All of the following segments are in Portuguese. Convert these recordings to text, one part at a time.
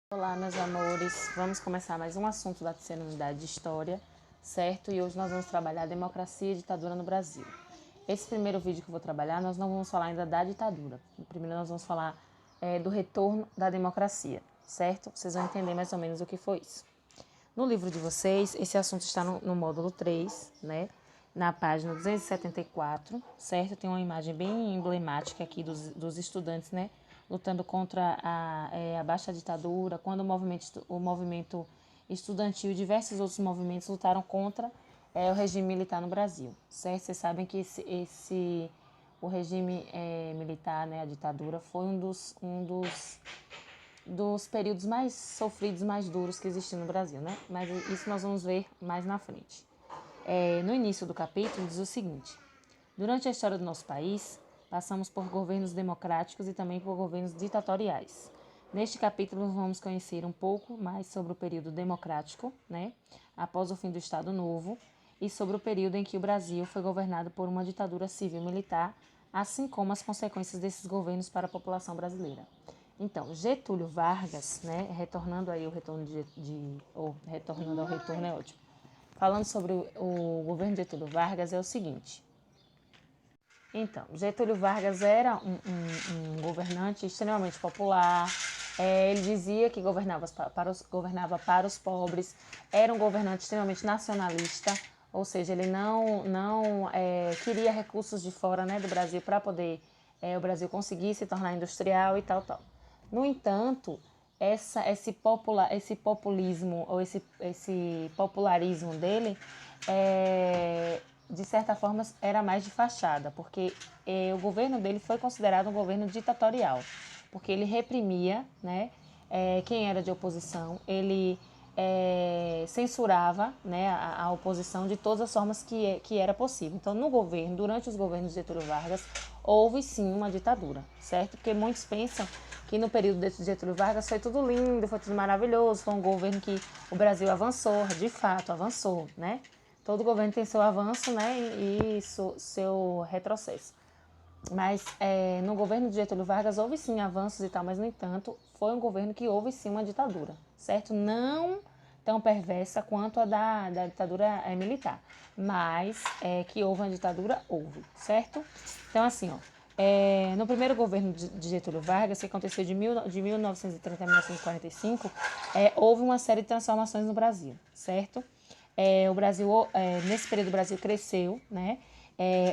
Olá, meus amores. Vamos começar mais um assunto da terceira unidade de História, certo? E hoje nós vamos trabalhar a democracia e ditadura no Brasil. Esse primeiro vídeo que eu vou trabalhar, nós não vamos falar ainda da ditadura. Primeiro nós vamos falar do retorno da democracia, certo? Vocês vão entender mais ou menos o que foi isso. No livro de vocês, esse assunto está no módulo 3, né? Na página 274, certo? Tem uma imagem bem emblemática aqui dos estudantes, né? Lutando contra a baixa ditadura, quando o movimento estudantil e diversos outros movimentos lutaram contra o regime militar no Brasil, certo? Vocês sabem que o regime militar, né, a ditadura, foi um dos períodos mais sofridos, mais duros que existiam no Brasil, né? Mas isso nós vamos ver mais na frente. No início do capítulo diz o seguinte: durante a história do nosso país, passamos por governos democráticos e também por governos ditatoriais. Neste capítulo vamos conhecer um pouco mais sobre o período democrático, né, após o fim do Estado Novo, e sobre o período em que o Brasil foi governado por uma ditadura civil-militar, assim como as consequências desses governos para a população brasileira. Então, Getúlio Vargas, né, retornando aí o retorno retornando ao retorno é ótimo. Falando sobre o governo de Getúlio Vargas é o seguinte. Então, Getúlio Vargas era um governante extremamente popular. Ele dizia que governava para os pobres. Era um governante extremamente nacionalista, ou seja, ele não queria recursos de fora, né, do Brasil para poder o Brasil conseguir se tornar industrial e tal. No entanto, esse populismo ou esse popularismo dele de certa forma, era mais de fachada, porque o governo dele foi considerado um governo ditatorial, porque ele reprimia, né, quem era de oposição, ele censurava, né, a oposição de todas as formas que era possível. Então, durante os governos de Getúlio Vargas, houve sim uma ditadura, certo? Porque muitos pensam que no período de Getúlio Vargas foi tudo lindo, foi tudo maravilhoso, foi um governo que o Brasil avançou, de fato avançou, né? Todo governo tem seu avanço, né, e seu retrocesso. Mas no governo de Getúlio Vargas houve sim avanços e tal, mas no entanto foi um governo que houve sim uma ditadura, certo? Não tão perversa quanto a da ditadura militar, mas que houve uma ditadura, houve, certo? Então assim, ó, no primeiro governo de Getúlio Vargas, que aconteceu de 1930 a 1945, houve uma série de transformações no Brasil, certo? O Brasil, nesse período o Brasil cresceu, né?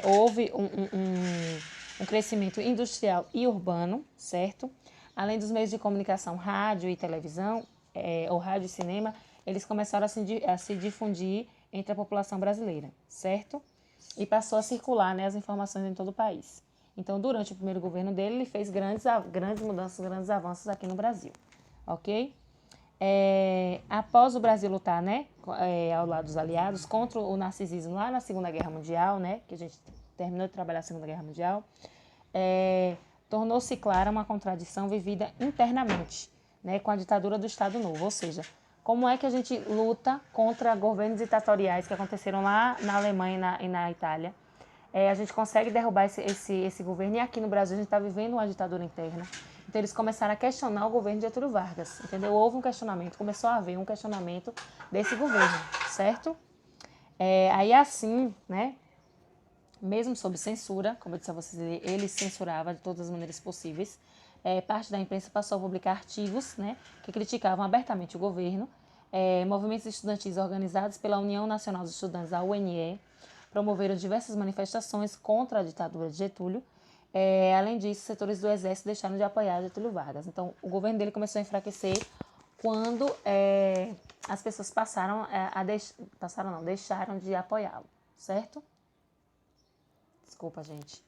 Houve um crescimento industrial e urbano, certo? Além dos meios de comunicação, rádio e televisão, ou rádio e cinema, eles começaram a se difundir entre a população brasileira, certo? E passou a circular, né, as informações em todo o país. Então, durante o primeiro governo dele, ele fez grandes mudanças, grandes avanços aqui no Brasil, ok? Após o Brasil lutar, né, ao lado dos aliados contra o narcisismo lá na Segunda Guerra Mundial, né, que a gente terminou de trabalhar a Segunda Guerra Mundial, tornou-se clara uma contradição vivida internamente, né, com a ditadura do Estado Novo, ou seja, como é que a gente luta contra governos ditatoriais que aconteceram lá na Alemanha e na Itália. A gente consegue derrubar esse governo e aqui no Brasil a gente está vivendo uma ditadura interna. Então eles começaram a questionar o governo de Getúlio Vargas, entendeu? Houve um questionamento, começou a haver um questionamento desse governo, certo? Aí assim, né, mesmo sob censura, como eu disse a vocês, ele censurava de todas as maneiras possíveis, parte da imprensa passou a publicar artigos, né, que criticavam abertamente o governo, movimentos estudantis organizados pela União Nacional dos Estudantes, a UNE, promoveram diversas manifestações contra a ditadura de Getúlio. Além disso, setores do exército deixaram de apoiar Getúlio Vargas. Então, o governo dele começou a enfraquecer quando as pessoas deixaram de apoiá-lo, certo? Desculpa, gente.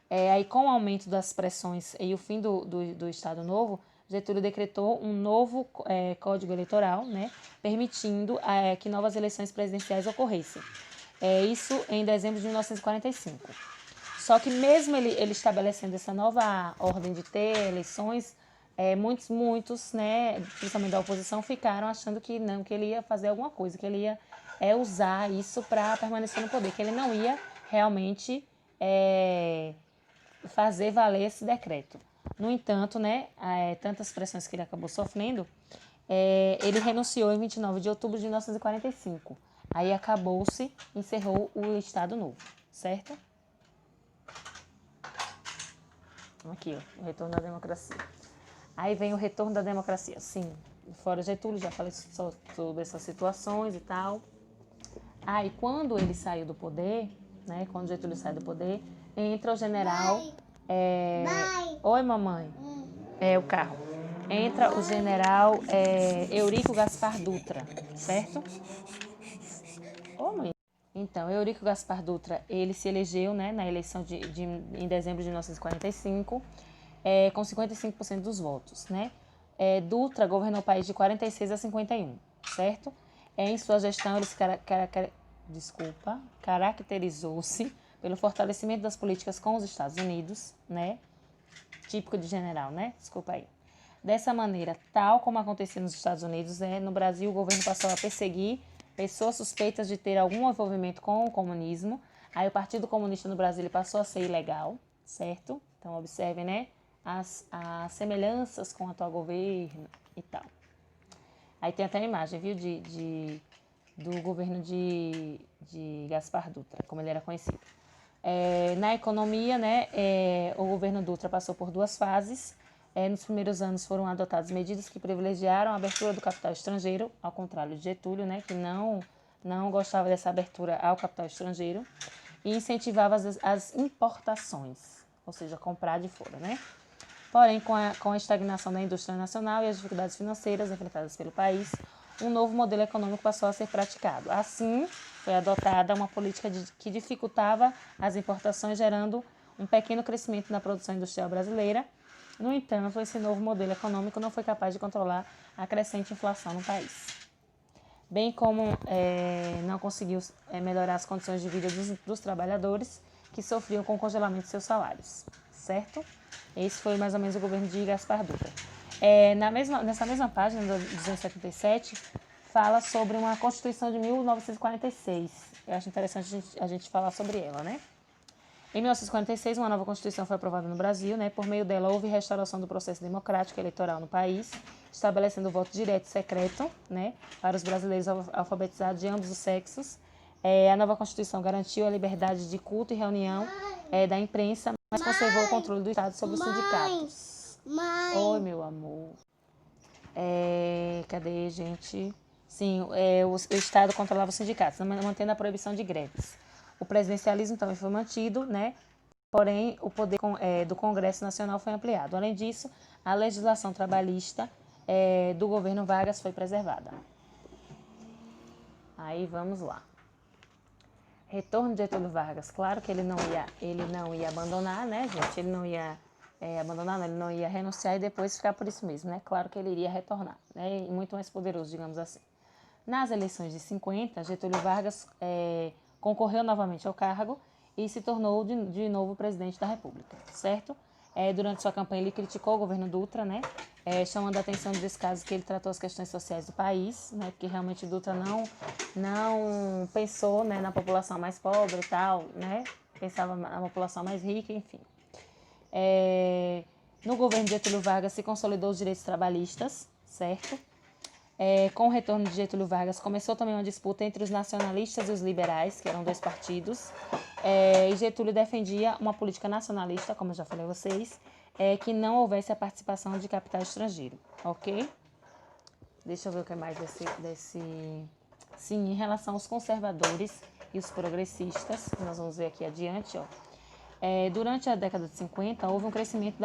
Aí, com o aumento das pressões e o fim do Estado Novo, Getúlio decretou um novo Código Eleitoral, né, permitindo que novas eleições presidenciais ocorressem. Isso em dezembro de 1945. Só que mesmo ele estabelecendo essa nova ordem de ter eleições, muitos, né, principalmente da oposição, ficaram achando que não, que ele ia fazer alguma coisa, que ele ia usar isso para permanecer no poder, que ele não ia realmente fazer valer esse decreto. No entanto, né, tantas pressões que ele acabou sofrendo, ele renunciou em 29 de outubro de 1945. Aí acabou-se, encerrou o Estado Novo, certo? Aqui, ó, o retorno da democracia. Aí vem o retorno da democracia. Sim, fora Getúlio, já falei sobre essas situações e tal. Aí, quando ele saiu do poder, né? Quando Getúlio sai do poder, entra o general... Oi, mamãe. É o carro. Entra o general Eurico Gaspar Dutra, certo? Ô, mãe. Então, Eurico Gaspar Dutra, ele se elegeu, né, na eleição em dezembro de 1945, com 55% dos votos, né? Dutra governou o país de 46 a 51, certo? Em sua gestão, ele se caracterizou-se pelo fortalecimento das políticas com os Estados Unidos, né? Típico de general, né? Desculpa aí. Dessa maneira, tal como acontecia nos Estados Unidos, no Brasil o governo passou a perseguir pessoas suspeitas de ter algum envolvimento com o comunismo. Aí o Partido Comunista no Brasil ele passou a ser ilegal, certo? Então observem, né, as semelhanças com o atual governo e tal. Aí tem até a imagem, viu, do governo de Gaspar Dutra, como ele era conhecido. Na economia, né, o governo Dutra passou por duas fases. Nos primeiros anos foram adotadas medidas que privilegiaram a abertura do capital estrangeiro, ao contrário de Getúlio, né, que não gostava dessa abertura ao capital estrangeiro, e incentivava as importações, ou seja, comprar de fora, né? Porém, com a estagnação da indústria nacional e as dificuldades financeiras enfrentadas pelo país, um novo modelo econômico passou a ser praticado. Assim, foi adotada uma política que dificultava as importações, gerando um pequeno crescimento na produção industrial brasileira. No entanto, esse novo modelo econômico não foi capaz de controlar a crescente inflação no país, bem como não conseguiu melhorar as condições de vida dos trabalhadores que sofriam com o congelamento de seus salários, certo? Esse foi mais ou menos o governo de Gaspar Dutra. Nessa mesma página, do 277, fala sobre uma Constituição de 1946. Eu acho interessante a gente falar sobre ela, né? Em 1946, uma nova Constituição foi aprovada no Brasil, né? Por meio dela, houve restauração do processo democrático eleitoral no país, estabelecendo o voto direto e secreto, né, para os brasileiros alfabetizados de ambos os sexos. A nova Constituição garantiu a liberdade de culto e reunião da imprensa, mas conservou o controle do Estado sobre os sindicatos. Oi, meu amor. Cadê, gente? Sim, o Estado controlava os sindicatos, mantendo a proibição de greves. O presidencialismo também foi mantido, né? Porém, o poder do Congresso Nacional foi ampliado. Além disso, a legislação trabalhista do governo Vargas foi preservada. Aí vamos lá. Retorno de Getúlio Vargas. Claro que ele não ia abandonar, né, gente? Ele não ia abandonar, ele não ia renunciar e depois ficar por isso mesmo, né? Claro que ele iria retornar, né? E muito mais poderoso, digamos assim. Nas eleições de 50, Getúlio Vargas concorreu novamente ao cargo e se tornou de novo presidente da República, certo? Durante sua campanha ele criticou o governo Dutra, né? Chamando a atenção dos descasos que ele tratou as questões sociais do país, né? Porque realmente Dutra não pensou, né, na população mais pobre e tal, né? Pensava na população mais rica, enfim. No governo de Getúlio Vargas se consolidou os direitos trabalhistas, certo? Com o retorno de Getúlio Vargas, começou também uma disputa entre os nacionalistas e os liberais, que eram dois partidos. E Getúlio defendia uma política nacionalista, como eu já falei a vocês, que não houvesse a participação de capital estrangeiro, ok? Deixa eu ver o que é mais desse... Sim, em relação aos conservadores e os progressistas, que nós vamos ver aqui adiante, ó. Durante a década de 50, houve um crescimento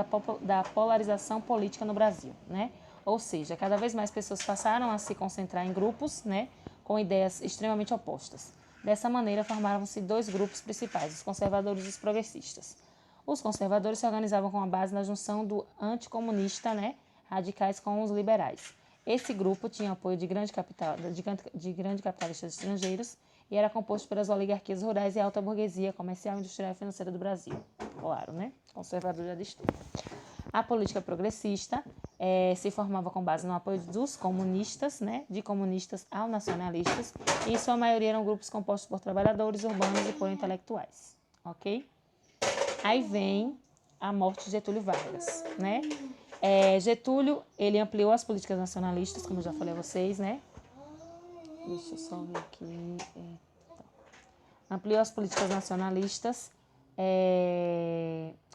da polarização política no Brasil, né? Ou seja, cada vez mais pessoas passaram a se concentrar em grupos, né, com ideias extremamente opostas. Dessa maneira, formaram-se dois grupos principais, os conservadores e os progressistas. Os conservadores se organizavam com a base na junção do anticomunista, né, radicais com os liberais. Esse grupo tinha apoio de grandes capitalistas estrangeiros e era composto pelas oligarquias rurais e alta burguesia comercial, industrial e financeira do Brasil. Claro, né? Conservador já diz tudo. A política progressista se formava com base no apoio dos comunistas, né? De comunistas ao nacionalistas, e em sua maioria eram grupos compostos por trabalhadores urbanos e por intelectuais, ok? Aí vem a morte de Getúlio Vargas, né? Getúlio, ele ampliou as políticas nacionalistas, como eu já falei a vocês, né? Deixa eu só ver aqui. Ampliou as políticas nacionalistas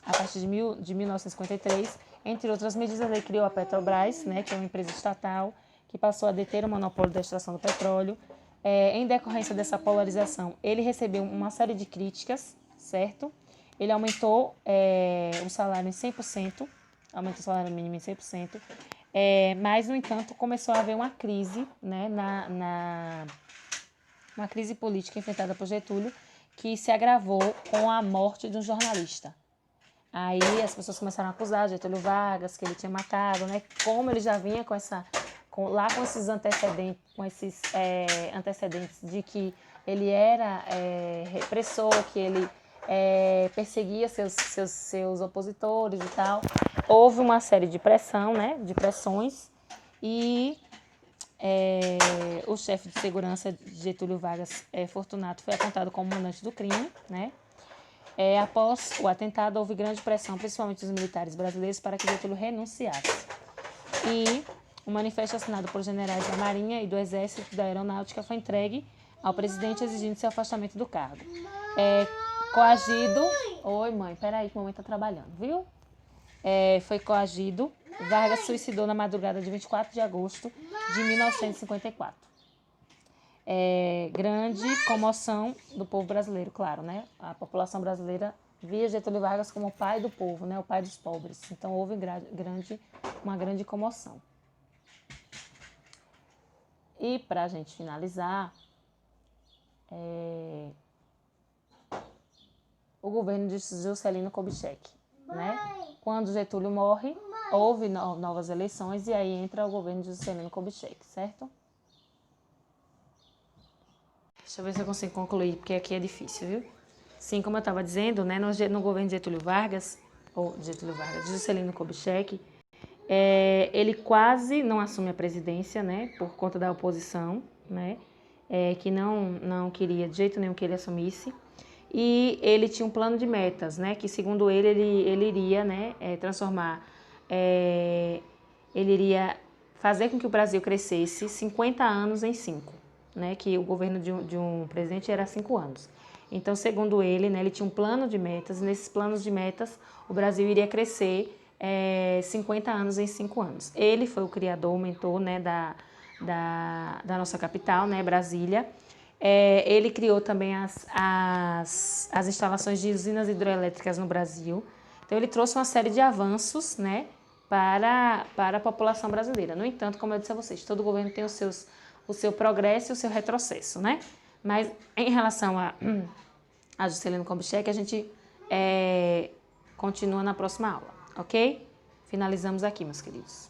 a partir de 1953. Entre outras medidas, ele criou a Petrobras, né, que é uma empresa estatal, que passou a deter o monopólio da extração do petróleo. Em decorrência dessa polarização, ele recebeu uma série de críticas, certo? Ele aumentou o salário em 100%, aumentou o salário mínimo em 100%, mas, no entanto, começou a haver uma crise, né, uma crise política enfrentada por Getúlio, que se agravou com a morte de um jornalista. Aí as pessoas começaram a acusar Getúlio Vargas, que ele tinha matado, né? Como ele já vinha com esses antecedentes de que ele era repressor, que ele perseguia seus opositores e tal. Houve uma série de pressão, né? De pressões, e o chefe de segurança de Getúlio Vargas, Fortunato, foi apontado como mandante do crime, né? Após o atentado, houve grande pressão, principalmente dos militares brasileiros, para que Getúlio renunciasse. E um manifesto assinado por generais da Marinha e do Exército da Aeronáutica foi entregue ao presidente, exigindo seu afastamento do cargo. Coagido... Oi, mãe, peraí que a mamãe está trabalhando, viu? Foi coagido. Vargas suicidou na madrugada de 24 de agosto de 1954. Grande comoção do povo brasileiro, claro, né? A população brasileira via Getúlio Vargas como o pai do povo, né? O pai dos pobres. Então houve uma grande comoção. E para a gente finalizar, o governo de Juscelino Kubitschek, né? Quando Getúlio morre, houve novas eleições e aí entra o governo de Juscelino Kubitschek, certo? Deixa eu ver se eu consigo concluir, porque aqui é difícil, viu? Sim, como eu estava dizendo, né, no governo de Getúlio Vargas, de Juscelino Kubitschek, ele quase não assume a presidência, né, por conta da oposição, né, que não queria de jeito nenhum que ele assumisse. E ele tinha um plano de metas, né, que segundo ele iria, né, transformar, ele iria fazer com que o Brasil crescesse 50 anos em 5, né, que o governo de um presidente era 5 anos. Então, segundo ele, né, ele tinha um plano de metas, e nesses planos de metas o Brasil iria crescer 50 anos em 5 anos. Ele foi o criador, o mentor, né, da nossa capital, né, Brasília. Ele criou também as instalações de usinas hidrelétricas no Brasil. Então, ele trouxe uma série de avanços, né, para a população brasileira. No entanto, como eu disse a vocês, todo governo tem o seu progresso e o seu retrocesso, né? Mas em relação a Juscelino Kubitschek, a gente continua na próxima aula, ok? Finalizamos aqui, meus queridos.